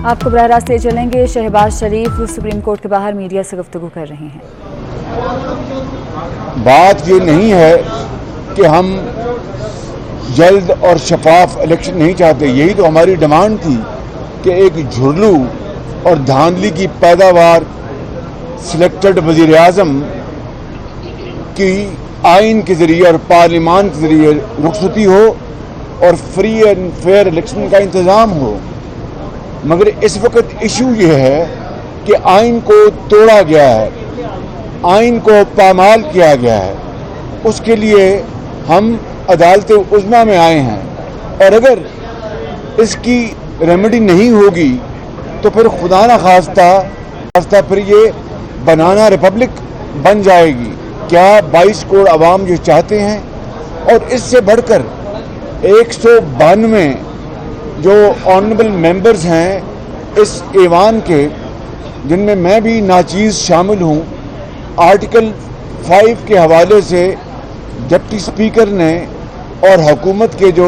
आपको बराह रास्त ले चलेंगे। शहबाज शरीफ सुप्रीम कोर्ट के बाहर मीडिया से गुफ्तगू कर रहे हैं। बात ये नहीं है कि हम जल्द और शफाफ इलेक्शन नहीं चाहते, यही तो हमारी डिमांड थी कि एक झुर्लू और धांधली की पैदावार सिलेक्टेड वज़ीर आज़म की आइन के ज़रिए और पार्लियामान के ज़रिए रुखसती हो और फ्री एंड फेयर इलेक्शन का इंतज़ाम हो। मगर इस वक्त इशू ये है कि आइन को तोड़ा गया है, आइन को पामाल किया गया है। उसके लिए हम अदालत उज़्मा में आए हैं और अगर इसकी रेमेडी नहीं होगी तो फिर खुदा न खास्ता फिर ये बनाना रिपब्लिक बन जाएगी। क्या 22 करोड़ अवाम जो चाहते हैं? और इससे बढ़कर 192 जो ऑनरेबल मेंबर्स हैं इस ऐवान के, जिनमें मैं भी नाचीज़ शामिल हूँ, आर्टिकल 5 के हवाले से डिप्टी स्पीकर ने और हुकूमत के जो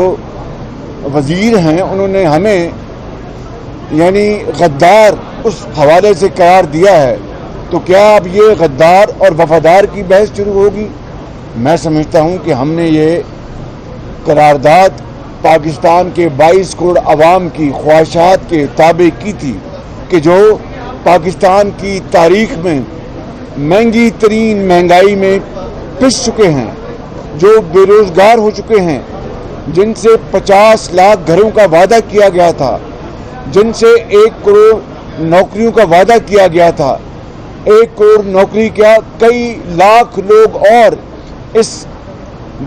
वज़ीर हैं उन्होंने हमें यानी गद्दार उस हवाले से करार दिया है। तो क्या अब ये गद्दार और वफादार की बहस शुरू होगी? मैं समझता हूँ कि हमने ये करारदाद पाकिस्तान के 22 करोड़ अवाम की ख्वाहिशात के ताबे की थी कि जो पाकिस्तान की तारीख में महंगी तरीन महंगाई में पिस चुके हैं, जो बेरोज़गार हो चुके हैं, जिनसे 50 लाख घरों का वादा किया गया था, जिनसे 1 करोड़ नौकरियों का वादा किया गया था। 1 करोड़ नौकरी क्या, कई लाख लोग और इस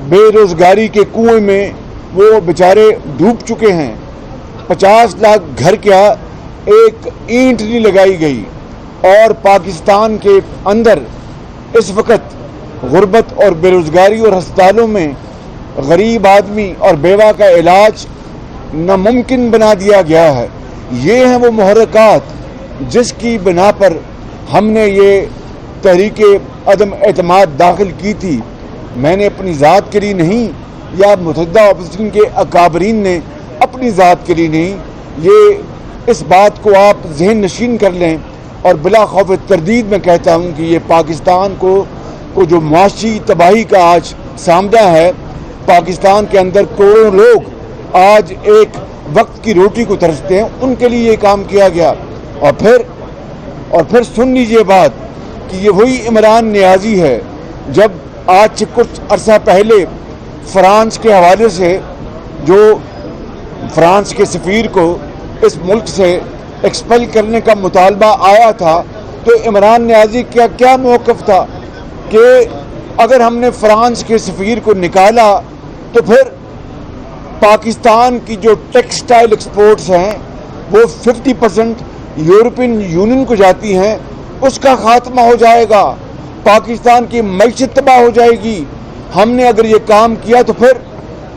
बेरोज़गारी के कुएं में वो बेचारे डूब चुके हैं। 50 लाख घर क्या, एक ईंट नहीं लगाई गई। और पाकिस्तान के अंदर इस वक्त गुर्बत और बेरोज़गारी और अस्पतालों में गरीब आदमी और बेवा का इलाज नामुमकिन बना दिया गया है। ये हैं वो मुहर्रिकात जिसकी बिना पर हमने ये तहरीके अदम एतमाद दाखिल की थी। मैंने अपनी ज़ात के लिए नहीं, या मुतहद्दा अपोजिशन के अकाबरीन ने अपनी ज़ात के लिए नहीं। ये इस बात को आप ज़हन नशीन कर लें और बिला खौफ तरदीद में कहता हूँ कि ये पाकिस्तान को जो मुआशी तबाही का आज सामना है, पाकिस्तान के अंदर करोड़ों लोग आज एक वक्त की रोटी को तरसते हैं, उनके लिए ये काम किया गया। और फिर सुन लीजिए बात कि ये वही इमरान नियाज़ी है जब आज से कुछ अरसा पहले फ्रांस के हवाले से जो फ्रांस के सफ़ीर को इस मुल्क से एक्सपेल करने का मुतालबा आया था, तो इमरान नियाज़ी का क्या मौक़िफ़ था कि अगर हमने फ्रांस के सफ़ीर को निकाला तो फिर पाकिस्तान की जो टेक्सटाइल एक्सपोर्ट्स हैं वो 50% यूरोपियन यूनियन को जाती हैं, उसका खात्मा हो जाएगा, पाकिस्तान की मईशत तबाह हो जाएगी। हमने अगर ये काम किया तो फिर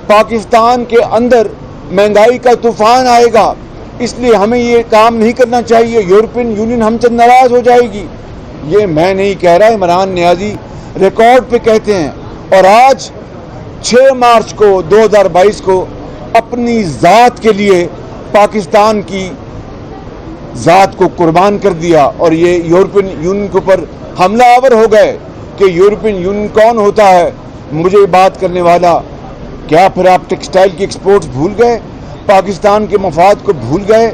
पाकिस्तान के अंदर महंगाई का तूफान आएगा, इसलिए हमें ये काम नहीं करना चाहिए, यूरोपियन यूनियन हमसे नाराज़ हो जाएगी। ये मैं नहीं कह रहा, इमरान नियाज़ी रिकॉर्ड पे कहते हैं। और आज 6 मार्च को 2022 को अपनी ज़ात के लिए पाकिस्तान की ज़ात को कुर्बान कर दिया और ये यूरोपियन यूनियन के ऊपर हमला आवर हो गए कि यूरोपियन यूनियन कौन होता है मुझे बात करने वाला। क्या फिर आप टेक्सटाइल की एक्सपोर्ट्स भूल गए, पाकिस्तान के मफाद को भूल गए,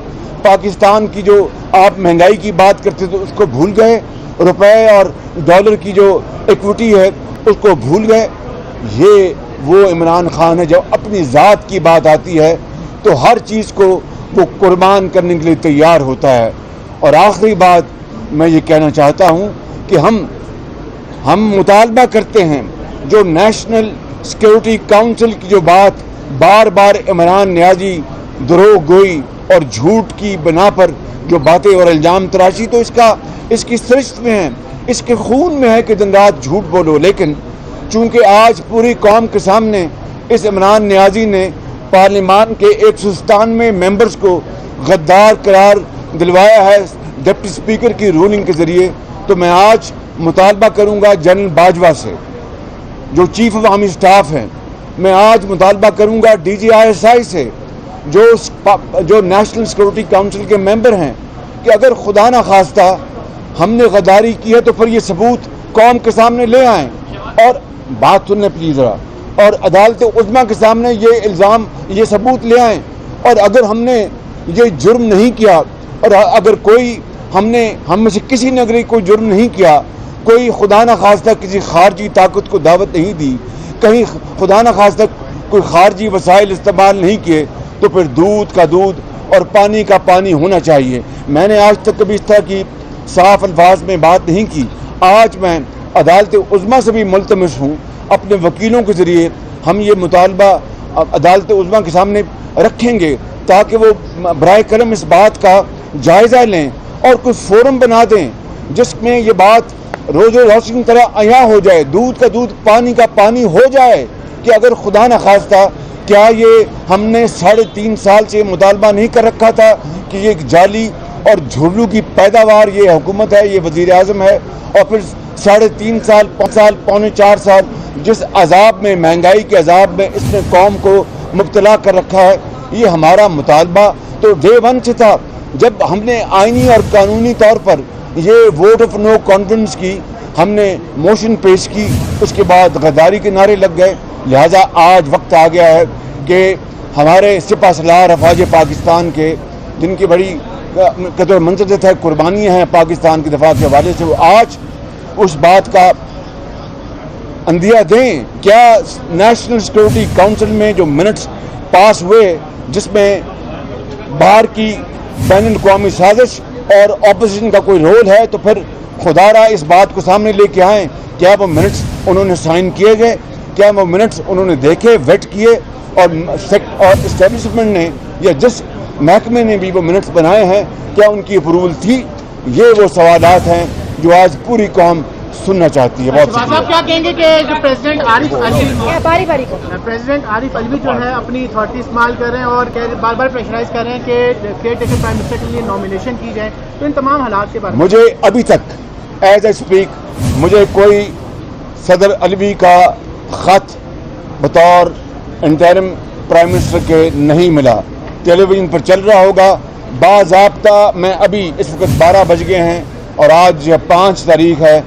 पाकिस्तान की जो आप महंगाई की बात करते थे उसको भूल गए, रुपए और डॉलर की जो इक्विटी है उसको भूल गए? ये वो इमरान खान है जब अपनी ज़ात की बात आती है तो हर चीज़ को वो कुर्बान करने के लिए तैयार होता है। और आखिरी बात मैं ये कहना चाहता हूँ कि हम मुतालबा करते हैं जो नेशनल सिक्योरिटी काउंसिल की जो बात बार बार इमरान नियाज़ी दरोग गोई और झूठ की बिना पर जो बातें और इल्ज़ाम तराशी, तो इसकी सरिश्त में है, इसके खून में है कि दिन रात झूठ बोलो। लेकिन चूँकि आज पूरी कौम के सामने इस इमरान नियाज़ी ने पार्लियामान के 197 मेंबर्स को गद्दार करार दिलवाया है डिप्टी स्पीकर की रूलिंग के ज़रिए, तो मैं आज मुतालबा करूँगा जनरल बाजवा से जो चीफ ऑफ आर्मी स्टाफ हैं, मैं आज मुतालबा करूँगा DGISI से جو نیشنل سیکورٹی کاؤنسل کے ممبر ہیں کہ اگر خدا نہ خواستہ ہم نے غداری کی ہے تو پھر یہ ثبوت قوم کے سامنے لے آئیں اور بات سننے پلیز ذرا، اور عدالت عظمیٰ کے سامنے یہ الزام یہ ثبوت لے آئیں. اور اگر ہم نے یہ جرم نہیں کیا اور اگر کوئی ہم میں سے کسی نے اگر کوئی جرم نہیں کیا، کوئی خدا نہ خواستہ کسی خارجی طاقت کو دعوت نہیں دی، کہیں خدا نہ خواستہ کوئی خارجی وسائل استعمال نہیں کیے، تو پھر دودھ کا دودھ اور پانی کا پانی ہونا چاہیے. میں نے آج تک کبھی اس طرح کی صاف الفاظ میں بات نہیں کی. آج میں عدالت عظمیٰ سے بھی ملتمس ہوں، اپنے وکیلوں کے ذریعے ہم یہ مطالبہ عدالت عظمیٰ کے سامنے رکھیں گے تاکہ وہ برائے کرم اس بات کا جائزہ لیں اور کوئی فورم بنا دیں جس میں یہ بات روز روشنی طرح عیاں ہو جائے، دودھ کا دودھ پانی کا پانی ہو جائے کہ اگر خدا نہ خواستہ کیا یہ ہم نے 3.5 سال سے مطالبہ نہیں کر رکھا تھا کہ یہ ایک جعلی اور جھرلو کی پیداوار یہ حکومت ہے، یہ وزیر اعظم ہے، اور پھر 3.5 سال 5 سال پونے 4 سال جس عذاب میں، مہنگائی کے عذاب میں اس نے قوم کو مبتلا کر رکھا ہے. یہ ہمارا مطالبہ تو ڈے 1 سے تھا جب ہم نے آئینی اور قانونی طور پر یہ ووٹ آف نو کانفیڈنس کی، ہم نے موشن پیش کی، اس کے بعد غداری کے نعرے لگ گئے. لہٰذا آج وقت آ گیا ہے کہ ہمارے سپہ سالار افواج پاکستان کے جن کی بڑی قدر منزلت ہے، قربانیاں ہیں پاکستان کے دفاع کے حوالے سے، وہ آج اس بات کا اندیہ دیں. کیا نیشنل سیکورٹی کاؤنسل میں جو منٹس پاس ہوئے جس میں باہر کی بین الاقوامی سازش اور اپوزیشن کا کوئی رول ہے، تو پھر خدا را اس بات کو سامنے لے کے آئیں. کیا وہ منٹس انہوں نے سائن کیے گئے؟ کیا وہ منٹس انہوں نے دیکھے، ویٹ کیے، اور اسٹیبلشمنٹ نے یا جس محکمے نے بھی وہ منٹس بنائے ہیں کیا ان کی اپروول تھی؟ یہ وہ سوالات ہیں جو آج پوری قوم سننا چاہتی ہے. بہت صاحب کیا کہیں گے کہ جو پریزیڈنٹ عارف علوی جو ہے اپنی اتھارٹی استعمال کر رہے ہیں اور بار بار پریشرائز کر رہے ہیں کہ کیئر ٹیکر پرائم منسٹر کے لیے نامینیشن کی جائے، تو ان تمام حالات کے بارے میں مجھے ابھی تک ایز اے اسپیک مجھے کوئی صدر علوی کا خط بطور انٹرم پرائم منسٹر کے نہیں ملا. ٹیلی ویژن پر چل رہا ہوگا باضابطہ. میں ابھی اس وقت 12 بج گئے ہیں اور آج 5 تاریخ ہے.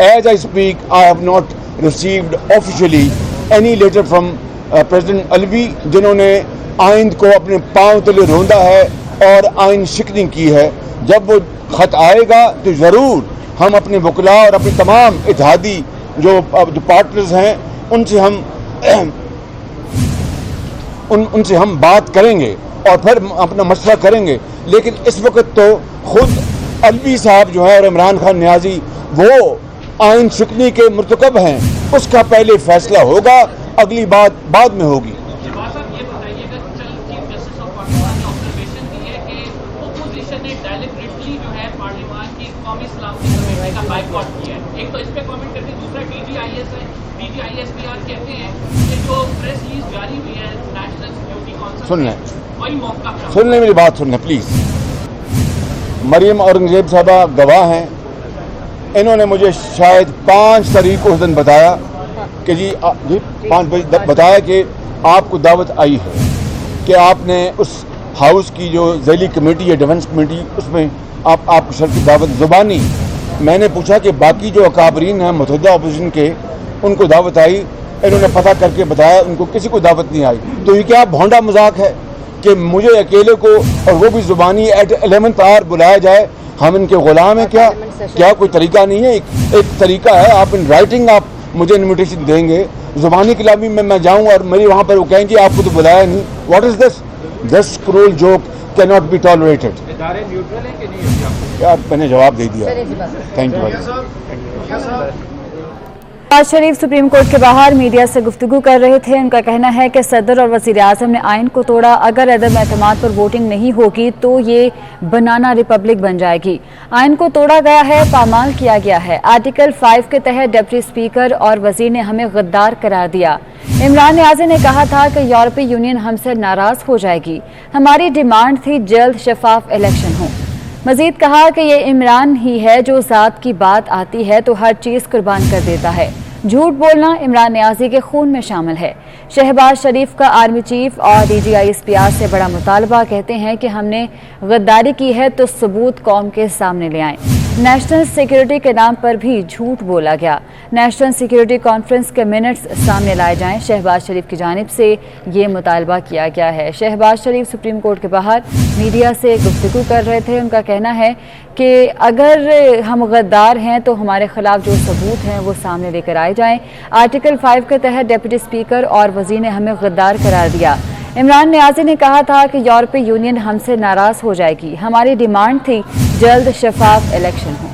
As I speak, I have not received officially any letter from President Alvi جنہوں نے آئند کو اپنے پاؤں تلے روندا ہے اور آئین شکنی کی ہے. جب وہ خط آئے گا تو ضرور ہم اپنے وکلاء اور اپنے تمام اتحادی جو پارٹنرز ہیں ان سے ہم بات کریں گے اور پھر اپنا مشورہ کریں گے. لیکن اس وقت تو خود علوی صاحب جو ہے اور عمران خان نیازی وہ آئین شکنی کے مرتکب ہیں، اس کا پہلے فیصلہ ہوگا، اگلی بات بعد میں ہوگی. سن لیں میری بات، سن لیں پلیز. مریم اورنگزیب صاحبہ گواہ ہیں. انہوں نے مجھے شاید 5 تاریخ کو اس دن بتایا کہ جی 5 بجے بتایا کہ آپ کو دعوت آئی ہے کہ آپ نے اس ہاؤس کی جو ذیلی کمیٹی ہے ڈیفنس کمیٹی اس میں آپ کی شرط دعوت زبانی. میں نے پوچھا کہ باقی جو اکابرین ہیں متحدہ اپوزیشن کے ان کو دعوت آئی؟ انہوں نے پتہ کر کے بتایا ان کو کسی کو دعوت نہیں آئی. تو یہ کیا بھونڈا مذاق ہے کہ مجھے اکیلے کو اور وہ بھی زبانی ایٹ 11th آور بلایا جائے؟ ہم ان کے غلام ہیں کیا کوئی طریقہ نہیں ہے؟ ایک طریقہ ہے، آپ ان رائٹنگ آپ مجھے انویٹیشن دیں گے، زبانی کلامی میں جاؤں اور میری وہاں پر وہ کہیں گے آپ کو تو بلایا نہیں. What is this cruel joke کی ناٹ بی ٹالریٹڈ. یار میں نے جواب دے دیا. Thank you. Nawaz Sharif supreme court کے باہر میڈیا سے گفتگو کر رہے تھے. ان کا کہنا ہے کہ صدر اور وزیر اعظم نے آئین کو توڑا. اگر عدم اعتماد پر ووٹنگ نہیں ہوگی تو یہ بنانا ریپبلک بن جائے گی. آئین کو توڑا گیا ہے، پامال کیا گیا ہے. آرٹیکل 5 کے تحت ڈپٹی اسپیکر اور وزیر نے ہمیں غدار قرار دیا. عمران نیازی نے کہا تھا کہ یورپی یونین ہم سے ناراض ہو جائے گی. ہماری ڈیمانڈ تھی جلد شفاف الیکشن ہو. مزید کہا کہ یہ عمران ہی ہے جو ذات کی بات آتی ہے تو ہر چیز قربان کر دیتا ہے. جھوٹ بولنا عمران نیازی کے خون میں شامل ہے. शहबाज शरीफ का आर्मी चीफ और DGI से बड़ा मुतालबा, कहते हैं कि हमने गद्दारी की है तो सबूत कौम के सामने ले आएं। नेशनल सिक्योरिटी के नाम पर भी झूठ बोला गया। नेशनल सिक्योरिटी कॉन्फ्रेंस के मिनट्स सामने लाए जाएं। शहबाज शरीफ की जानिब से ये मुतालबा किया गया है। शहबाज शरीफ सुप्रीम कोर्ट के बाहर मीडिया से गुफ्तगू कर रहे थे। उनका कहना है कि अगर हम गद्दार हैं तो हमारे खिलाफ जो सबूत हैं वो सामने लेकर आए जाएं। आर्टिकल 5 के तहत डिप्टी स्पीकर और वज़ीर ने हमें गद्दार करार दिया। इमरान नियाज़ी ने कहा था कि यूरोपीय यूनियन हमसे नाराज़ हो जाएगी। हमारी डिमांड थी जल्द शफाफ इलेक्शन हो।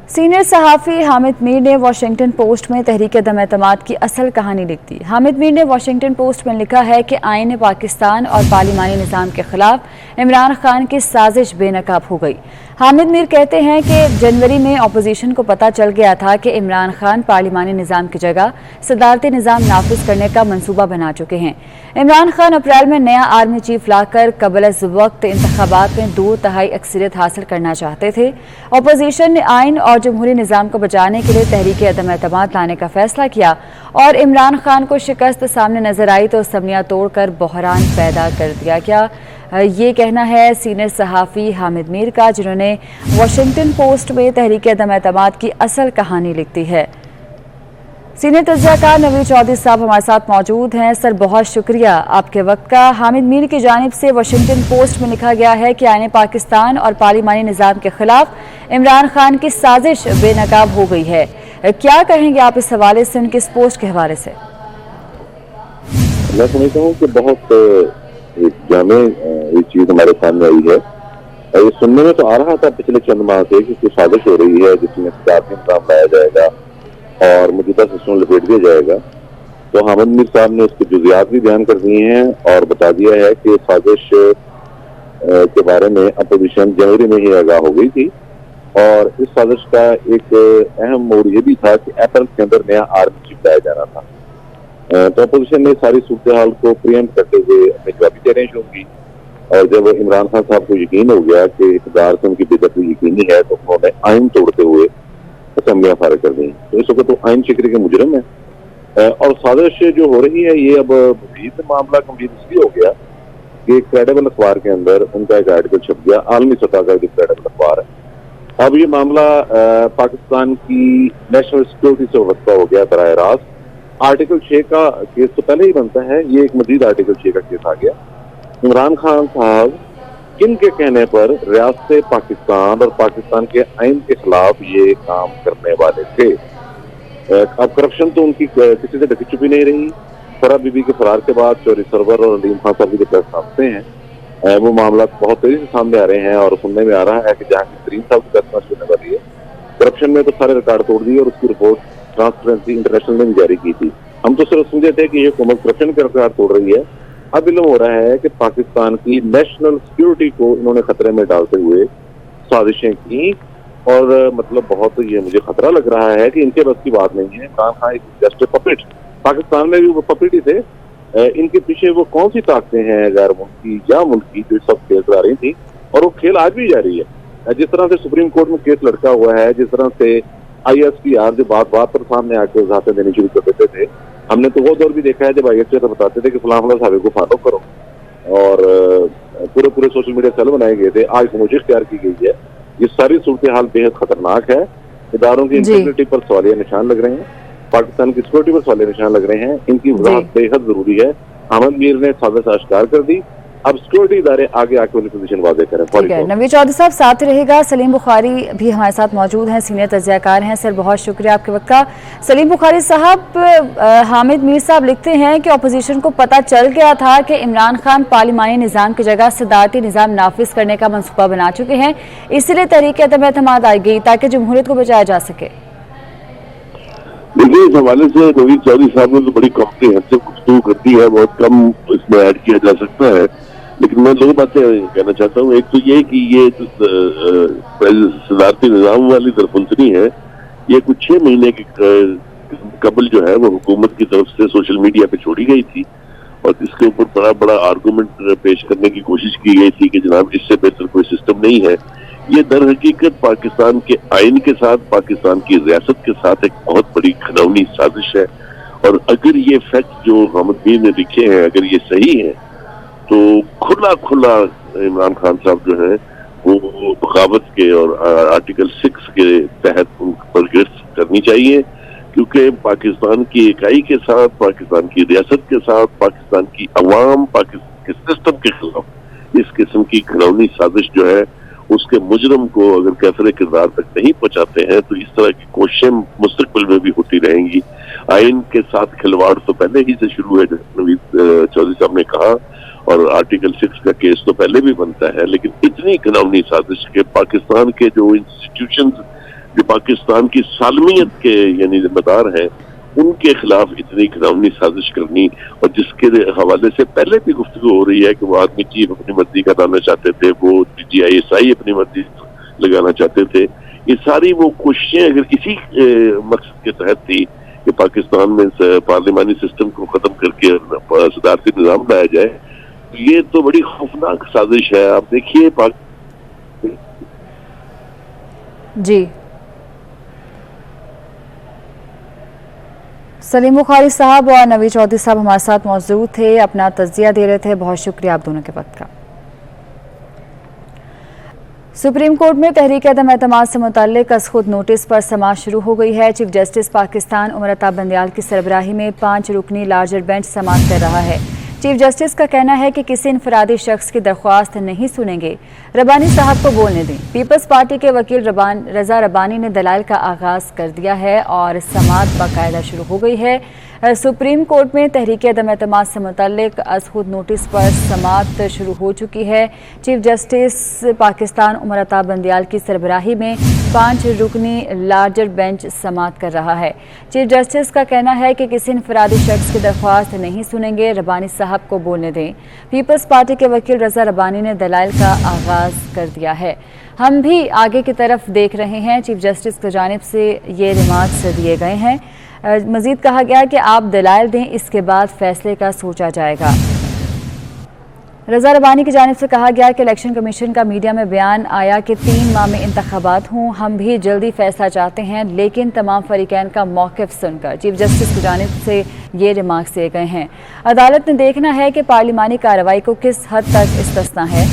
सीनियर सहाफ़ी हामिद मीर ने वाशिंगटन पोस्ट में तहरीक दम-ए-एतमाद की असल कहानी लिख दी। हामिद मीर ने वाशिंगटन पोस्ट में लिखा है कि आईन पाकिस्तान और पार्लिमानी निज़ाम के खिलाफ इमरान खान की साजिश बेनकाब हो गई। हामिद मीर कहते हैं कि जनवरी में अपोजिशन को पता चल गया था कि इमरान खान पार्लिमानी निज़ाम की जगह सदारती निज़ाम नाफिज करने का मंसूबा बना चुके हैं। इमरान खान अप्रैल में नया आर्मी चीफ लाकर कबल वक्त इंतखाबात में 2/3 अक्सरियत हासिल करना चाहते थे। अपोजिशन ने आइन और जमहूरी निज़ाम को बचाने के लिए तहरीक अदम-ए-एतमाद लाने का फैसला किया और इमरान खान को शिकस्त सामने नजर आई तो असम्बलियां तोड़कर बहरान पैदा कर दिया गया। ये कहना है सीनियर सहाफ़ी हामिद मीर का, जिन्होंने वाशिंगटन पोस्ट में तहरीक अदम-ए-एतमाद की असल कहानी लिख दी है। सीनियर तज्ज़ियाकार नवीद चौधरी साहब हमारे साथ मौजूद हैं। सर, बहुत शुक्रिया आपके वक्त का। हामिद मीर की जानिब से वाशिंगटन पोस्ट में लिखा गया है कि आईन पाकिस्तान और पार्लिमानी निज़ाम के खिलाफ इमरान खान की साजिश बेनकाब हो गई है। क्या कहेंगे आप इस हवाले से, उनके इस पोस्ट के हवाले से? मैं समझता हूँ कि बहुत जामे ये चीज हमारे सामने आई है। ये सुनने में तो आ रहा था पिछले चंद माह से कि कुछ साजिश हो रही है जिसमें सदारती निज़ाम लाया जाएगा और मौजूदा सिस्टम लपेट दिया जाएगा। तो हामिद मीर साहब ने उसके जुज़ियात भी बयान कर दिए हैं और बता दिया है कि साजिश के बारे में अपोजिशन जनवरी में ही आगाह हो गई थी और इस साजिश का एक अहम मोड़ ये भी था कि अप्रैल के अंदर नया आर्मी चीफ लाया जाना था। तो अपोजिशन ने सारी सूरत हाल को प्रियम्प्ट करते हुए अपनी जवाबी तैयारियां शुरू की और जब इमरान खान साहब को यकीन हो गया कि इक़्तिदार से उनकी बेदखली यकीनी है तो उन्होंने आइन तोड़ते हुए असम्बलियां फारिग कर दी। तो इस वक्त तो आइन शिकरी के मुजरिम है और साजिश जो हो रही है ये अब मजीद मामला गंभीर इसलिए हो गया कि क्रेडिबल अखबार के अंदर उनका एक आर्टिकल छप गया, आलमी सतह का एक क्रेडिबल अखबार है। अब ये मामला पाकिस्तान की नेशनल सिक्योरिटी से वाबस्ता हो गया बराह रास्त। आर्टिकल 6 का केस तो पहले ही बनता है, ये एक मजीद आर्टिकल 6 का केस आ गया। इमरान खान साहब किन के कहने पर रियासत पाकिस्तान और पाकिस्तान के आइन के खिलाफ ये काम करने वाले थे। अब करप्शन तो उनकी किसी से ढकी छुपी नहीं रही। फरा बीबी के फरार के बाद चौरी सरवर और अलीम खान साहब के जो सामने हैं वो मामला बहुत तेजी से सामने आ रहे हैं और सुनने में आ रहा है कि जहांगीर तरीन साहब की फैसला होने वाली है। करप्शन में तो सारे रिकॉर्ड तोड़ दिए और उसकी रिपोर्ट ट्रांसपेरेंसी इंटरनेशनल ने भी जारी की थी। हम तो सिर्फ समझे थे कि ये हुकूमत करप्शन के रिकॉर्ड तोड़ रही है। अब इल्म हो रहा है कि पाकिस्तान की नेशनल सिक्योरिटी को इन्होंने खतरे में डालते हुए साजिशें की और मतलब बहुत ये मुझे खतरा लग रहा है कि इनके बस की बात नहीं है। इमरान खान जस्ट पपेट, पाकिस्तान में भी वो पपेट ही थे। इनके पीछे वो कौन सी ताकतें हैं गैर मुल्की या मुल्की जो सब खेल करा रही थी और वो खेल आज भी जारी है। जिस तरह से सुप्रीम कोर्ट में केस लड़का हुआ है, जिस तरह से ISPR जो बात पर सामने आके वजाहतें देनी शुरू कर देते थे, हमने तो वो दौर भी देखा है जब ISPR बताते थे कि फलां फलां साहब को फॉलो करो और पूरे सोशल मीडिया सेल बनाए गए थे। आज खामोशी इख्तियार की गई है। ये सारी सूरत हाल बेहद खतरनाक है। इदारों की इंटीग्रिटी पर सवालिया निशान लग रहे हैं, पाकिस्तान की सिक्योरिटी पर सवालिया निशान लग रहे हैं। इनकी वजाहत बेहद जरूरी है। हामिद मीर ने साजिश आश्कार कर दी, अब सिक्योरिटी इदारे आगे आके उन्हें पोजीशन वादे करें। ठीक है, नवीद चौधरी साहब साथ रहेगा। सलीम बुखारी भी हमारे साथ मौजूद हैं, सीनियर तज्ज़ियाकार हैं। सर, बहुत शुक्रिया आपके वक्त का। सलीम बुखारी साहब, हामिद मीर साहब लिखते हैं कि अपोजिशन को पता चल गया था कि इमरान खान पार्लिमानी निज़ाम की जगह सदारती निज़ाम नाफिज करने का मनसूबा बना चुके हैं, इसलिए तहरीक अदम-ए-एतमाद आई गई ताकि जमहूरियत को बचाया जा सके। देखिए, इस हवाले से नवीद चौधरी साहब ने तो बड़ी कॉम्प्रिहेंसिव गुफ्तगू कर दी है, बहुत कम इसमें ऐड किया जा सकता है। लेकिन मैं दो बातें कहना चाहता हूँ। एक तो ये कि ये सदारती निज़ाम वाली दरपुंसनी है, ये कुछ 6 महीने के कबल जो है वो हुकूमत की तरफ से सोशल मीडिया पे छोड़ी गई थी और इसके ऊपर बड़ा आर्गूमेंट पेश करने की कोशिश की गई थी कि जनाब इससे बेहतर कोई सिस्टम नहीं है। یہ در حقیقت پاکستان کے آئین کے ساتھ، پاکستان کی ریاست کے ساتھ ایک بہت بڑی گھناؤنی سازش ہے. اور اگر یہ فیکٹ جو محمد میر نے لکھے ہیں اگر یہ صحیح ہے تو کھلا کھلا عمران خان صاحب جو ہے وہ بغاوت کے اور آرٹیکل 6 کے تحت ان پر گرفت کرنی چاہیے، کیونکہ پاکستان کی اکائی کے ساتھ، پاکستان کی ریاست کے ساتھ، پاکستان کی عوام، پاکستان کے سسٹم کے خلاف اس قسم کی گھناؤنی سازش جو ہے اس کے مجرم کو اگر کیفر کردار تک نہیں پہنچاتے ہیں تو اس طرح کی کوششیں مستقبل میں بھی ہوتی رہیں گی. آئین کے ساتھ کھلواڑ تو پہلے ہی سے شروع ہے جیسے نوید چودھری صاحب نے کہا، اور آرٹیکل 6 کا کیس تو پہلے بھی بنتا ہے، لیکن اتنی گھناؤنی سازش کہ پاکستان کے جو انسٹیٹیوشنز جو پاکستان کی سالمیت کے یعنی ذمہ دار ہیں ان کے خلاف اتنی گھناؤنی سازش کرنی، اور جس کے حوالے سے پہلے بھی گفتگو ہو رہی ہے کہ وہ آدمی چیف اپنی مرضی کا لانا چاہتے تھے، وہ DGI اپنی مرضی لگانا چاہتے تھے. یہ ساری وہ کوششیں اگر اسی مقصد کے تحت تھی کہ پاکستان میں پارلیمانی سسٹم کو ختم کر کے صدارتی نظام لایا جائے، یہ تو بڑی خوفناک سازش ہے. آپ دیکھیے جی سلیم بخاری صاحب اور نوید چودھری صاحب ہمارے ساتھ موجود تھے، اپنا تجزیہ دے رہے تھے. بہت شکریہ آپ دونوں کے وقت کا. سپریم کورٹ میں تحریک عدم اعتماد سے متعلق از خود نوٹس پر سماعت شروع ہو گئی ہے. چیف جسٹس پاکستان عمر عطا بندیال کی سربراہی میں 5 رکنی لارجر بینچ سماعت کر رہا ہے. چیف جسٹس کا کہنا ہے کہ کسی انفرادی شخص کی درخواست نہیں سنیں گے، ربانی صاحب کو بولنے دیں. پیپلز پارٹی کے وکیل رضا ربانی نے دلائل کا آغاز کر دیا ہے اور سماعت باقاعدہ شروع ہو گئی ہے. سپریم کورٹ میں تحریک عدم اعتماد سے متعلق از خود نوٹس پر سماعت شروع ہو چکی ہے. چیف جسٹس پاکستان عمر عطا بندیال کی سربراہی میں 5 رکنی لارجر بینچ سماعت کر رہا ہے. چیف جسٹس کا کہنا ہے کہ کسی انفرادی شخص کی درخواست نہیں سنیں گے، ربانی صاحب کو بولنے دیں. پیپلز پارٹی کے وکیل رضا ربانی نے دلائل کا آغاز کر دیا ہے. ہم بھی آگے کی طرف دیکھ رہے ہیں. چیف جسٹس کی جانب سے یہ ریمارکس دیے گئے ہیں. مزید کہا گیا کہ آپ دلائل دیں، اس کے بعد فیصلے کا سوچا جائے گا. رضا ربانی کی جانب سے کہا گیا کہ الیکشن کمیشن کا میڈیا میں بیان آیا کہ 3 ماہ میں انتخابات ہوں، ہم بھی جلدی فیصلہ چاہتے ہیں، لیکن تمام فریقین کا موقف سن کر. چیف جسٹس کی جانب سے یہ ریمارکس دیے گئے ہیں. عدالت نے دیکھنا ہے کہ پارلیمانی کارروائی کو کس حد تک استثنا ہے.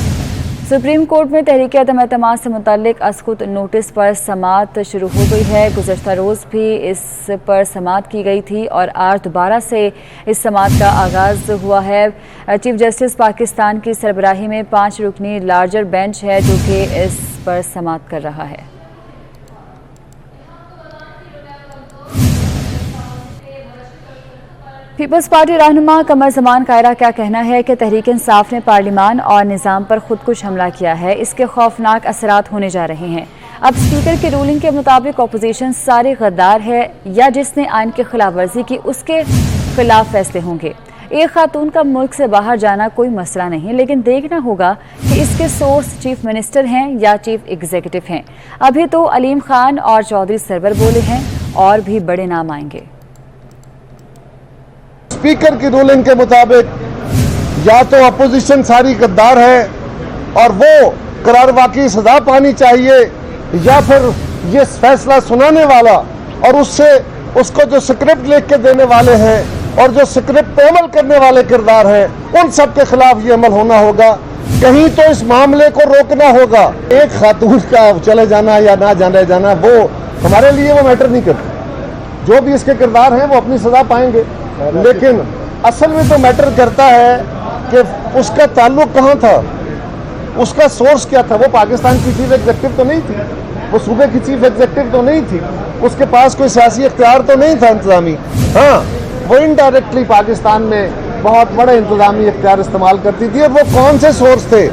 سپریم کورٹ میں تحریک عدم اعتماد سے متعلق از خود نوٹس پر سماعت شروع ہو گئی ہے. گزشتہ روز بھی اس پر سماعت کی گئی تھی اور آج دوبارہ سے اس سماعت کا آغاز ہوا ہے. چیف جسٹس پاکستان کی سربراہی میں 5 رکنی لارجر بینچ ہے جو کہ اس پر سماعت کر رہا ہے. پیپلز پارٹی رہنما قمر زمان قائرہ کا کہنا ہے کہ تحریک انصاف نے پارلیمان اور نظام پر خود کش حملہ کیا ہے، اس کے خوفناک اثرات ہونے جا رہے ہیں. اب اسپیکر کی رولنگ کے مطابق اپوزیشن سارے غدار ہے یا جس نے آئین کی خلاف ورزی کی اس کے خلاف فیصلے ہوں گے. ایک خاتون کا ملک سے باہر جانا کوئی مسئلہ نہیں، لیکن دیکھنا ہوگا کہ اس کے سورس چیف منسٹر ہیں یا چیف ایگزیکٹو ہیں. ابھی تو علیم خان اور چودھری سرور بولے ہیں، اور بھی بڑے نام آئیں گے. اسپیکر کی رولنگ کے مطابق یا تو اپوزیشن ساری غدار ہے اور وہ قرار واقعی سزا پانی چاہیے، یا پھر یہ فیصلہ سنانے والا اور اس کو جو سکرپٹ لکھ کے دینے والے ہیں اور جو سکرپٹ پہ عمل کرنے والے کردار ہیں ان سب کے خلاف یہ عمل ہونا ہوگا. کہیں تو اس معاملے کو روکنا ہوگا. ایک خاتون کا چلے جانا یا نہ جانے جانا وہ ہمارے لیے وہ میٹر نہیں کرتا. جو بھی اس کے کردار ہیں وہ اپنی سزا پائیں گے، لیکن اصل میں تو میٹر کرتا ہے کہ اس کا تعلق کہاں تھا، اس کا سورس کیا تھا. وہ پاکستان کی چیف ایگزیکٹو تو نہیں تھی، وہ صوبے کی چیف ایگزیکٹو تو نہیں تھی، اس کے پاس کوئی سیاسی اختیار تو نہیں تھا انتظامی. ہاں وہ انڈائریکٹلی پاکستان میں بہت بڑے انتظامی اختیار استعمال کرتی تھی. اور وہ کون سے سورس تھے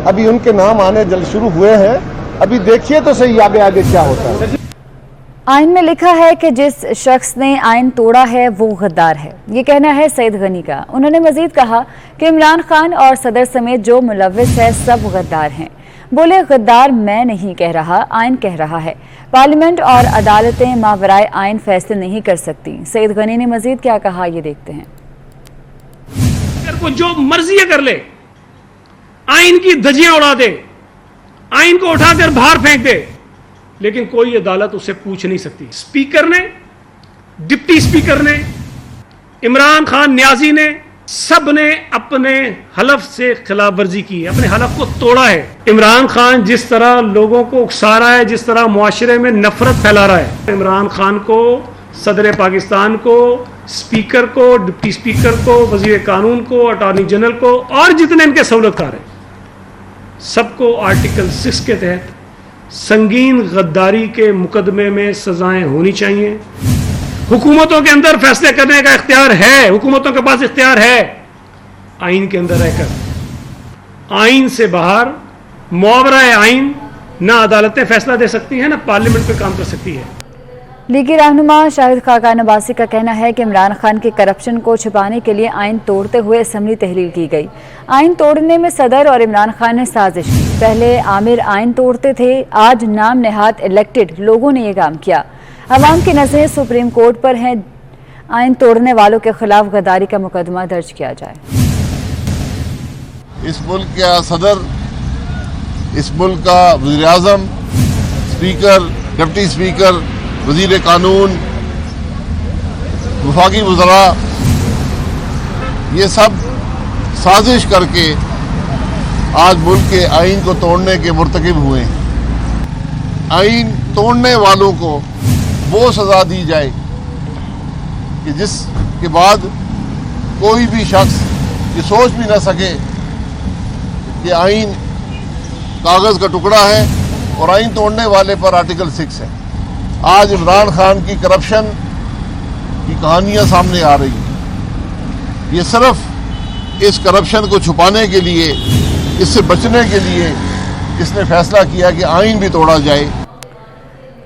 ابھی ان کے نام آنے جلد شروع ہوئے ہیں. ابھی دیکھیے تو صحیح آگے کیا ہوتا ہے. آئین میں لکھا ہے کہ جس شخص نے آئین توڑا ہے وہ غدار ہے، یہ کہنا ہے سعید غنی کا. انہوں نے مزید کہا کہ عمران خان اور صدر سمیت جو ملوث ہے سب غدار ہیں. بولے غدار میں نہیں کہہ رہا، آئین کہہ رہا ہے. پارلیمنٹ اور عدالتیں ماورائے آئین فیصلے نہیں کر سکتی. سعید غنی نے مزید کیا کہا یہ دیکھتے ہیں. کو جو مرضی کر لے، آئین کی دھجیاں اڑا دے، आइन को उठाकर बाहर फेंक दे, लेकिन कोई अदालत उससे पूछ नहीं सकती। स्पीकर ने, डिप्टी स्पीकर ने, इमरान खान न्याजी ने, सब ने अपने हलफ से खिलाफ वर्जी की है, अपने हलफ को तोड़ा है। इमरान खान जिस तरह लोगों को उकसा रहा है, जिस तरह मुआशरे में नफरत फैला रहा है, इमरान खान को, सदर पाकिस्तान को, स्पीकर को, डिप्टी स्पीकर को, वजीर कानून को, अटॉर्नी जनरल को और जितने इनके सहूलतकार हैं, सबको आर्टिकल 6 के तहत संगीन गद्दारी के मुकदमे में सजाएं होनी चाहिए। हुकूमतों के अंदर फैसले करने का इख्तियार है, हुकूमतों के पास इख्तियार है, आइन के अंदर रहकर। आइन से बाहर मुआवरा आइन, ना अदालतें फैसला दे सकती हैं, ना पार्लियामेंट पे काम कर सकती है। लीगी रहनुमा शाहिद खाकान अब्बासी का कहना है कि इमरान खान के करप्शन को छिपाने के लिए आइन तोड़ते हुए असम्बली तहलील की गई। आइन तोड़ने में सदर और इमरान खान ने साजिश की। पहले आमिर आइन तोड़ते थे, आज नाम नेहात इलेक्टेड लोगों ने ये काम किया। अवाम की नजरें सुप्रीम कोर्ट पर हैं, आइन तोड़ने वालों के खिलाफ गद्दारी का मुकदमा दर्ज किया जाए। इस मुल्क का सदर, इस मुल्क का वज़ीर आज़म, स्पीकर, डिप्टी स्पीकर, वज़ीर कानून, वफाकी वज़रा, ये सब साजिश करके आज मुल्क के आइन को तोड़ने के मुर्तकिब हुए हैं। आइन तोड़ने वालों को वो सज़ा दी जाए कि जिसके बाद कोई भी शख्स ये सोच भी ना सके कि आइन कागज़ का टुकड़ा है और आइन तोड़ने वाले पर आर्टिकल 6 है। आज इमरान खान की करप्शन की कहानियां सामने आ रही हैं। ये सिर्फ इस करप्शन को छुपाने के लिए, इससे बचने के लिए इसने फैसला किया कि आइन भी तोड़ा जाए।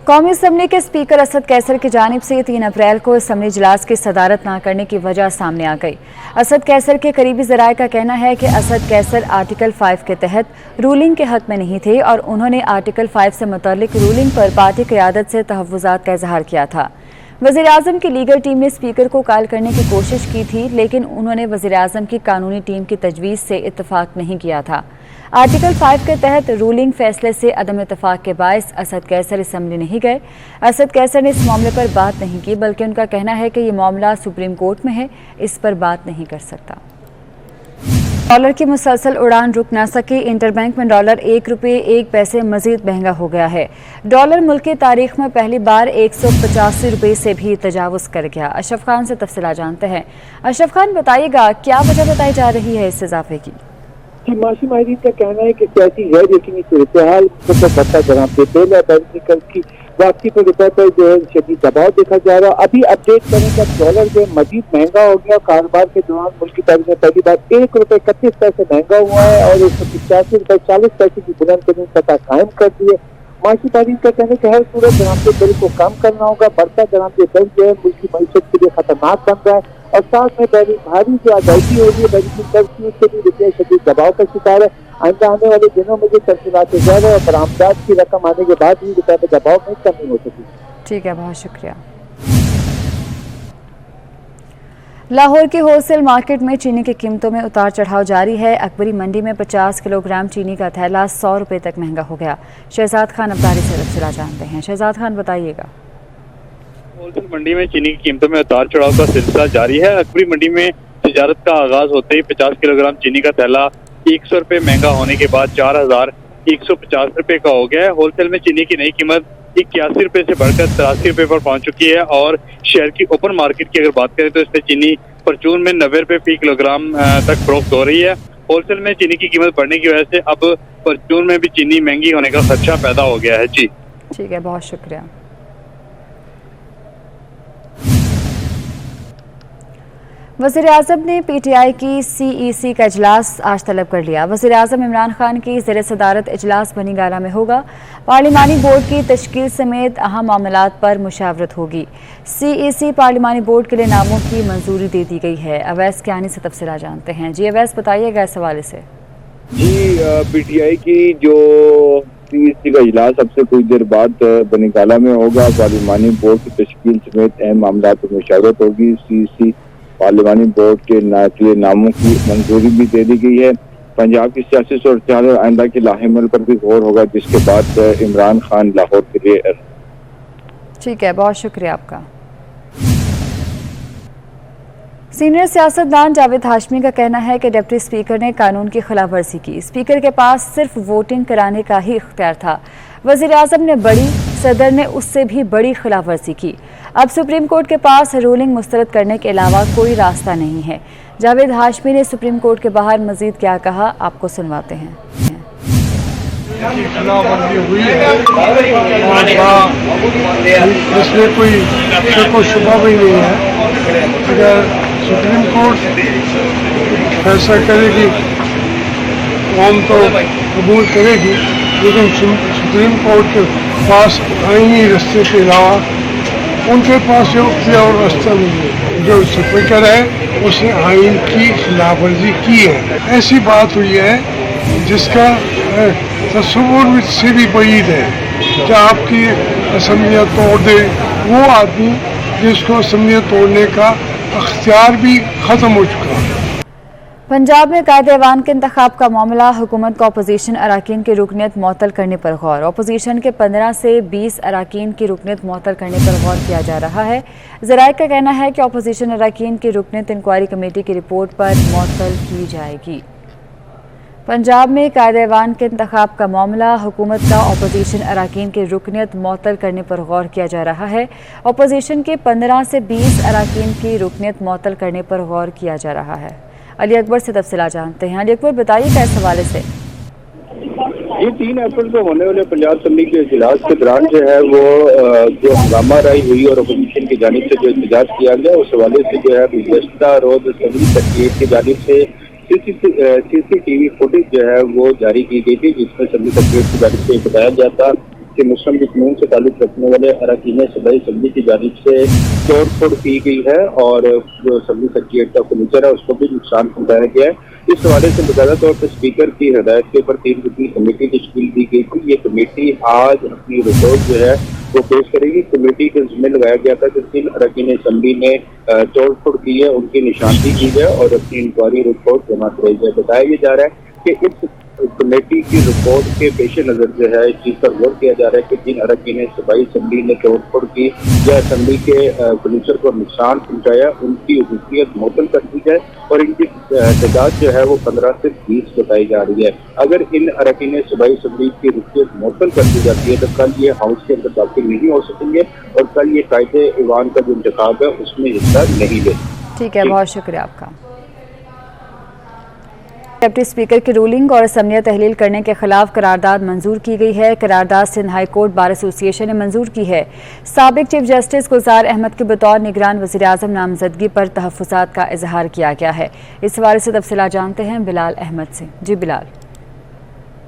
कौमी असम्बली के स्पीकर असद कैसर की जानिब से 3 अप्रैल को असम्बली इजलास की सदारत न करने की वजह सामने आ गई। असद कैसर के करीबी ज़राए का कहना है कि असद कैसर आर्टिकल 5 के तहत रूलिंग के हक में नहीं थे और उन्होंने आर्टिकल 5 से मुतल्लिक रूलिंग पर पार्टी क़यादत से तहफ़्फ़ुज़ात का इजहार किया था। वज़ीर आज़म की लीगल टीम ने स्पीकर को कायल करने की कोशिश की थी, लेकिन उन्होंने वज़ीर आज़म की कानूनी टीम की तजवीज़ से इत्तफ़ाक़ नहीं किया था। आर्टिकल 5 के तहत रूलिंग फैसले से अदम इत्तफ़ाक़ के बायस असद कैसर असम्बली नहीं गए। असद कैसर ने इस मामले पर बात नहीं की, बल्कि उनका कहना है कि ये मामला सुप्रीम कोर्ट में है, इस पर बात नहीं कर सकता। डॉलर की मुसलसल उड़ान रुक ना सकी, इंटरबैंक में डॉलर 1 रुपये 1 पैसे मजीद महंगा हो गया है। डॉलर मुल्क की तारीख में पहली बार 185 रुपये से भी तजावुज़ कर गया। अशरफ खान से तफसीलात जानते हैं। अशरफ खान, बताइएगा क्या वजह बताई जा रही है इस इजाफे की? जी, माशी माहिरीन का कहना है कि सियासी गैर यकीनी सूरत हाल को बढ़ता जनाब से तेल और बैरिकल की वापसी पर रुपये पर जो है शदीद दबाव देखा जा रहा। अभी अपडेट करें जब डॉलर जो मजीद महंगा हो गया, कारोबार के दौरान मुल्क की तारीख में पहली बार 1 रुपये 31 पैसे महंगा हुआ है और 185 रुपये 40 पैसे की बुलंद तरीन सतह कायम कर दी है। माशी तारीख का कहना है कि हर सूरत जनाब से बिल को कम करना होगा। बढ़ता जनाब से बिल जो है मुल्क की मईशत के लिए खतरनाक बन रहा है और साथ में भारी जो अदायगी हो रही है बैरिकल से भी रुपये शदीद दबाव का शिकार है। आने वाले दिनों में जो तफसीलात ज़्यादा और बरामदात की रकम आने के बाद भी रुपये में दबाव में कमी हो सकी। ठीक है, बहुत शुक्रिया। लाहौर की होलसेल मार्केट में चीनी की कीमतों में उतार चढ़ाव जारी है। अकबरी मंडी में 50 किलोग्राम चीनी का थैला 100 रुपये तक महंगा हो गया। शहजाद खान अब्दारी से तफसीलात जानते हैं। शहजाद खान, बताइएगा। होलसेल मंडी में चीनी की कीमतों में उतार चढ़ाव का सिलसिला जारी है। अकबरी मंडी में तिजारत का आगाज होते ही 50 किलोग्राम चीनी का थैला 100 रुपये महंगा होने के बाद 4150 रुपये का हो गया है। होलसेल में चीनी की नई कीमत 81 रुपये से बढ़कर 83 रुपये पर पहुंच चुकी है और शहर की ओपन मार्केट की अगर बात करें तो इससे चीनी परचून में 90 रुपये फी किलोग्राम तक फरोख्त हो रही है। होलसेल में चीनी की कीमत बढ़ने की वजह से अब परचून में भी चीनी महंगी होने का खदशा पैदा हो गया है। जी ठीक है, बहुत शुक्रिया। वज़ीर आज़म ने PTI की CEC का इजलास आज तलब कर लिया। वज़ीर आज़म इमरान खान की ज़ेर सदारत इजलास बनी गाला में होगा। पार्लिमानी बोर्ड की तश्कील समेत अहम मामलात पर मुशावरत होगी। CEC पार्लिमानी बोर्ड के लिए नामों की मंजूरी दे दी गई है। अवैस कियानी से तफसीलात जानते हैं। जी अवैस, बताइएगा इस हवाले से। जी, PTI की जो CEC का इजलास अब से कुछ देर बाद बनी गाला में होगा। पार्लिमानी बोर्ड की तश्कील समेत अहम मामलात पर मुशावरत होगी। CEC पार्लिमानी बोर्ड के नामों की मंजूरी भी दे दी गई है। पंजाब की सियासी सूरत हाल आइंदा की लाहेमल पर भी गौर होगा, जिसके बाद इमरान खान लाहौर के लिए। ठीक है, बहुत शुक्रिया आपका। सीनियर सियासतदान जावेद हाशमी का कहना है कि डिप्टी स्पीकर ने कानून की खिलाफ वर्जी की। स्पीकर के पास सिर्फ वोटिंग कराने का ही इख्तियार था। वज़ीर आज़म ने बड़ी, सदर ने उससे भी बड़ी खिलाफ वर्जी की। अब सुप्रीम कोर्ट के पास रूलिंग मुस्तरद करने के अलावा कोई रास्ता नहीं है। जावेद हाशमी ने सुप्रीम कोर्ट के बाहर मजीद क्या कहा, आपको सुनवाते हैं। इसमें कोई शक व शुबा भी नहीं है। अगर सुप्रीम कोर्ट फैसला करेगी कौम तो कबूल करेगी, लेकिन सुप्रीम कोर्ट के पास आईनी रास्ते के अलावा उनके पास जो और रास्ता नहीं है। जो स्पीकर है उसने आइन की खिलाफ वर्जी की है। ऐसी बात हुई है जिसका तस्वुर से भी बाइद है। जब आपकी असम्बलियाँ तोड़ दे वो आदमी जिसको असम्बलियाँ तोड़ने का अख्तियार भी ख़त्म हो चुका है। पंजाब में कायदे-ए-वान के इंतखाब का मामला, हुकूमत का अपोजिशन अराकीन की रुकनियत मुअत्तल करने पर गौर। अपोजिशन के 15 से 20 अराकीन की रुकनियत मुअत्तल करने पर गौर किया जा रहा है। ज़राए का कहना है कि अपोजिशन अराकीन की रुकनियत इंक्वायरी कमेटी की रिपोर्ट पर मुअत्तल की जाएगी। पंजाब में कायदे-ए-वान के इंतखाब का मामला, हुकूमत का अपोजिशन अराकीन की रुकनियत मुअत्तल करने पर गौर किया जा रहा है। अपोजिशन के 15 से 20 अराकीन की रुकनियत मुअत्तल करने पर गौर किया जा रहा है। अली अकबर से तफसीलात जानते हैं। अली अकबर, बताइए क्या इस हवाले से। ये 3 अप्रैल को होने वाले पंजाब असेंबली के इजलास के दौरान जो है वो जो हंगामा राई हुई और अपोजिशन की जानिब से जो एहतजाज किया गया, उस हवाले से जो है गुज़श्ता रोज असेंबली सेक्रेटरीट की जानिब से CCTV फुटेज जो है वो जारी की गई थी, जिसमें असेंबली सेक्रेटरीट की जानिब से बताया गया था कि मुस्लिम लीग नून से ताल्लुक रखने वाले अरकान सूबाई असेंबली की जानिब से तोड़ फोड़ की गई है और जो असेंबली सेक्रेटरीट का फर्नीचर है उसको भी नुकसान पहुंचाया गया है। इस हवाले से बकायदा तौर पर स्पीकर की हिदायत के ऊपर 3 रुकनी कमेटी तश्कील दी गई थी। ये कमेटी आज अपनी रिपोर्ट जो है वो पेश करेगी। कमेटी के जिम्मे लगाया गया था कि 3 अरकान असेंबली ने तोड़ फोड़ की है, उनकी निशानदी की जाए और अपनी इंक्वायरी रिपोर्ट जमा कराई जाए। बताया ये जा रहा है कि इस कमेटी की रिपोर्ट के पेश नज़र जो है इस चीज़ पर गौर किया जा रहा है कि 3 अरकान सूबाई असेंबली ने तोड़ फोड़ की या असेंबली के फर्नीचर को नुकसान पहुँचाया, उनकी रुकनियत मुअत्तल कर दी जाए और इनकी तादाद जो है वो 15 से 20 बताई जा रही है। अगर इन अरकान सूबाई असेंबली की रुकनियत मुअत्तल कर दी जाती है तो कल ये हाउस के अंदर दाखिल नहीं हो सकेंगे और कल ये कायदे-ए-वान का जो इंतखाब है उसमें हिस्सा नहीं ले। ठीक है, बहुत शुक्रिया आपका। डिप्टी स्पीकर की रूलिंग और असम्बलियाँ तहलील करने के खिलाफ करारदाद मंजूर की गई है। करारदाद Sindh high court bar association ने मंजूर की है। साबिक चीफ जस्टिस गुलजार अहमद के बतौर निगरान वज़ीर आज़म नामजदगी पर तहफ़्फ़ुज़ात का इजहार किया गया है। इस हवाले से तफसीलात जानते हैं बिलाल अहमद से। जी बिलाल।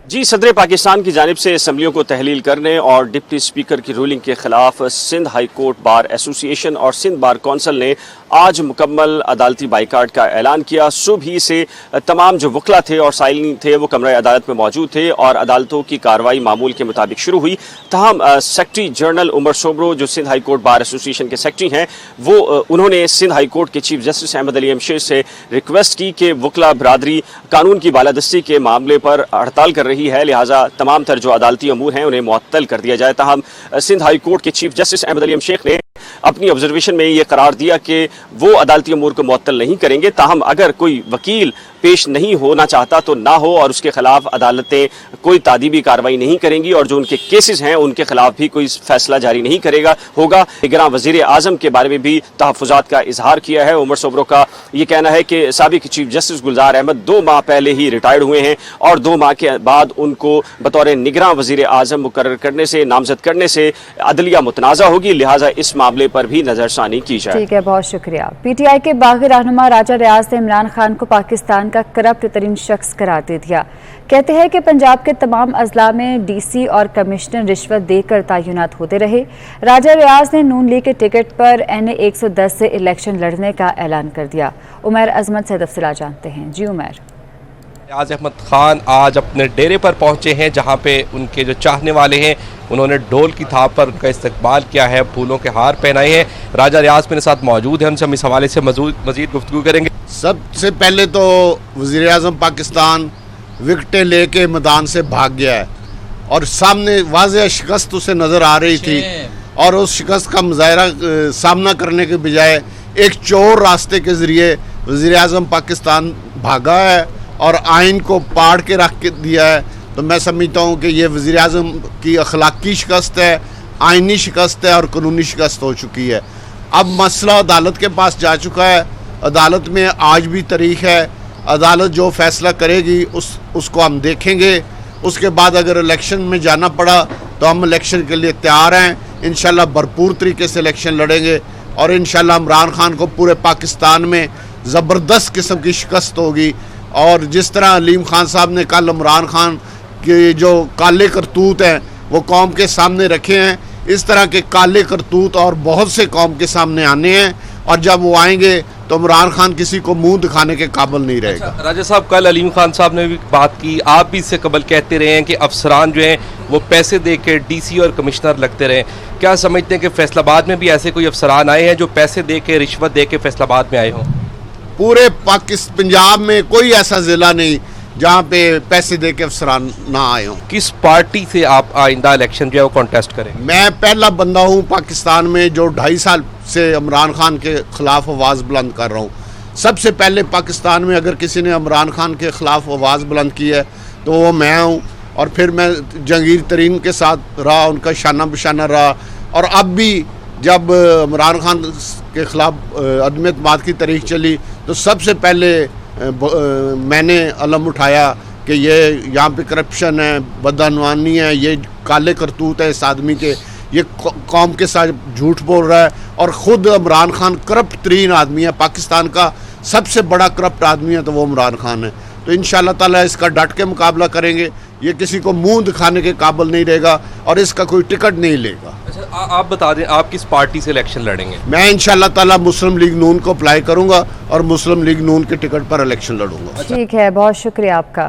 जी, सदर पाकिस्तान की जानिब से असम्बलियों को तहलील करने और डिप्टी स्पीकर की रूलिंग के खिलाफ Sindh high court bar association और सिंध बार कौंसिल ने आज मुकम्मल अदालती बाइकाट का ऐलान किया। सुबह ही से तमाम जो वकला थे और साइलिन थे वो कमरा अदालत में मौजूद थे और अदालतों की कार्रवाई मामूल के मुताबिक शुरू हुई। तहम सेक्रेटरी जनरल उमर सोबरो जो Sindh high court bar association के सेक्रेटरी हैं वो उन्होंने सिंध हाई कोर्ट के चीफ जस्टिस अहमद अली अमशेर से रिक्वेस्ट की कि वकला बरादरी कानून की बालादस्ती के मामले पर हड़ताल कर रही है, लिहाजा तमाम तर जो अदालती अमूर हैं उन्हें मुअत्तल कर दिया जाए। तहम सिंध हाई कोर्ट के चीफ जस्टिस अहमद अली अमशेर ने अपनी ऑब्जर्वेशन में ये करार दिया कि वो अदालती अमूर को मुअत्तल नहीं करेंगे। ताहम अगर कोई वकील पेश नहीं होना चाहता तो ना हो और उसके खिलाफ अदालतें कोई तादीबी कार्रवाई नहीं करेंगी और जो उनके केसेस हैं उनके खिलाफ भी कोई फैसला जारी नहीं होगा। निगरान वज़ीर आज़म के बारे में भी तहफ़्फ़ुज़ात का इजहार किया है। उमर सोबरो का ये कहना है कि साबिक चीफ जस्टिस गुलजार अहमद 2 माह पहले ही रिटायर्ड हुए हैं और 2 माह के बाद उनको बतौर निगरान वज़ीर आज़म मुकर्रर करने से, नामजद करने से अदलिया मुतनाज़ा होगी, लिहाजा इस मामले पर भी नजरसानी की जाए। ठीक है, बहुत शुक्रिया। PTI के बागी रहनुमा राजा रियाज ने इमरान खान को पाकिस्तान का करप्ट तरीन शख्स करार दे दिया। कहते हैं कि पंजाब के तमाम अजला में DC और कमिश्नर रिश्वत देकर तयनात होते रहे। राजा रियाज ने नून लीग के टिकट पर NA 110 से इलेक्शन लड़ने का ऐलान कर दिया। उमर अजमत से तफसीलात जानते हैं। जी उमर। रियाज अहमद खान आज अपने डेरे पर पहुंचे हैं जहां पे उनके जो चाहने वाले हैं उन्होंने ढोल की थाप पर उनका इस्तकबाल किया है, फूलों के हार पहनाए हैं। राजा रियाज मेरे साथ मौजूद हैं, उनसे हम इस हवाले से मजीद गुफ्तगू करेंगे। सबसे पहले तो वज़ीर आज़म पाकिस्तान विकटें लेके मैदान से भाग गया है और सामने वाज़ेह शिकस्त उसे नज़र आ रही थी और उस शिकस्त का मुजाहरा सामना करने के बजाय एक चोर रास्ते के ज़रिए वज़ीर-ए-आज़म पाकिस्तान भागा है और आइन को पाड़ के रख के दिया है। तो मैं समझता हूँ कि ये वज़ीर-ए-आज़म की अखलाकी शिकस्त है, आइनी शिकस्त है और कानूनी शिकस्त हो चुकी है। अब मसला अदालत के पास जा चुका है, अदालत में आज भी तारीख है, अदालत जो फैसला करेगी उसको हम देखेंगे। उसके बाद अगर इलेक्शन में जाना पड़ा तो हम इलेक्शन के लिए तैयार हैं। इंशाल्लाह भरपूर तरीके से इलेक्शन लड़ेंगे और इंशाल्लाह इमरान खान को पूरे पाकिस्तान में ज़बरदस्त किस्म की शिकस्त होगी। और जिस तरह अलीम खान साहब ने कल इमरान खान के जो काले करतूत हैं वो कौम के सामने रखे हैं, इस तरह के काले करतूत और बहुत से कौम के सामने आने हैं और जब वो आएंगे तो इमरान खान किसी को मुंह दिखाने के काबिल नहीं रहेगा। राजा साहब, कल अलीम खान साहब ने भी बात की, आप भी इससे कबल कहते रहे हैं कि अफसरान जो हैं वो पैसे दे के डीसी और कमिश्नर लगते रहे। क्या समझते हैं कि फैसलाबाद में भी ऐसे कोई अफसरान आए हैं जो पैसे दे के, रिश्वत दे के फैसलाबाद में आए हों? पूरे पंजाब में कोई ऐसा ज़िला नहीं जहाँ पे पैसे दे के अफसरान ना आए हों। किस पार्टी से आप आइंदा इलेक्शन जो है वो कॉन्टेस्ट करें? मैं पहला बंदा हूँ पाकिस्तान में जो 2.5 साल से इमरान खान के ख़िलाफ़ आवाज़ बुलंद कर रहा हूँ। सबसे पहले पाकिस्तान में अगर किसी ने इमरान खान के ख़िलाफ़ आवाज़ बुलंद की है तो वो मैं हूँ। और फिर मैं जहांगीर तरीन के साथ रहा, उनका शाना बशाना रहा। और अब भी जब इमरान खान के ख़िलाफ़ अदम एतमाद की तारीख चली तो सबसे पहले मैंने अलम उठाया कि ये यहाँ पे करप्शन है, बदअनवानी है, ये काले करतूत है इस आदमी के, ये कौम के साथ झूठ बोल रहा है। और ख़ुद इमरान खान करप्ट तरीन आदमी है, पाकिस्तान का सबसे बड़ा करप्ट आदमी है तो वो इमरान खान है। तो इंशाअल्लाह ताला इसका डट के मुकाबला करेंगे। ये किसी को मुंह दिखाने के काबिल नहीं रहेगा और इसका कोई टिकट नहीं लेगा। अच्छा, आप बता दें आप किस पार्टी से इलेक्शन लड़ेंगे? मैं इंशाअल्लाह ताला मुस्लिम लीग नून को अप्लाई करूंगा और मुस्लिम लीग नून के टिकट पर इलेक्शन लड़ूंगा। ठीक है, बहुत शुक्रिया आपका।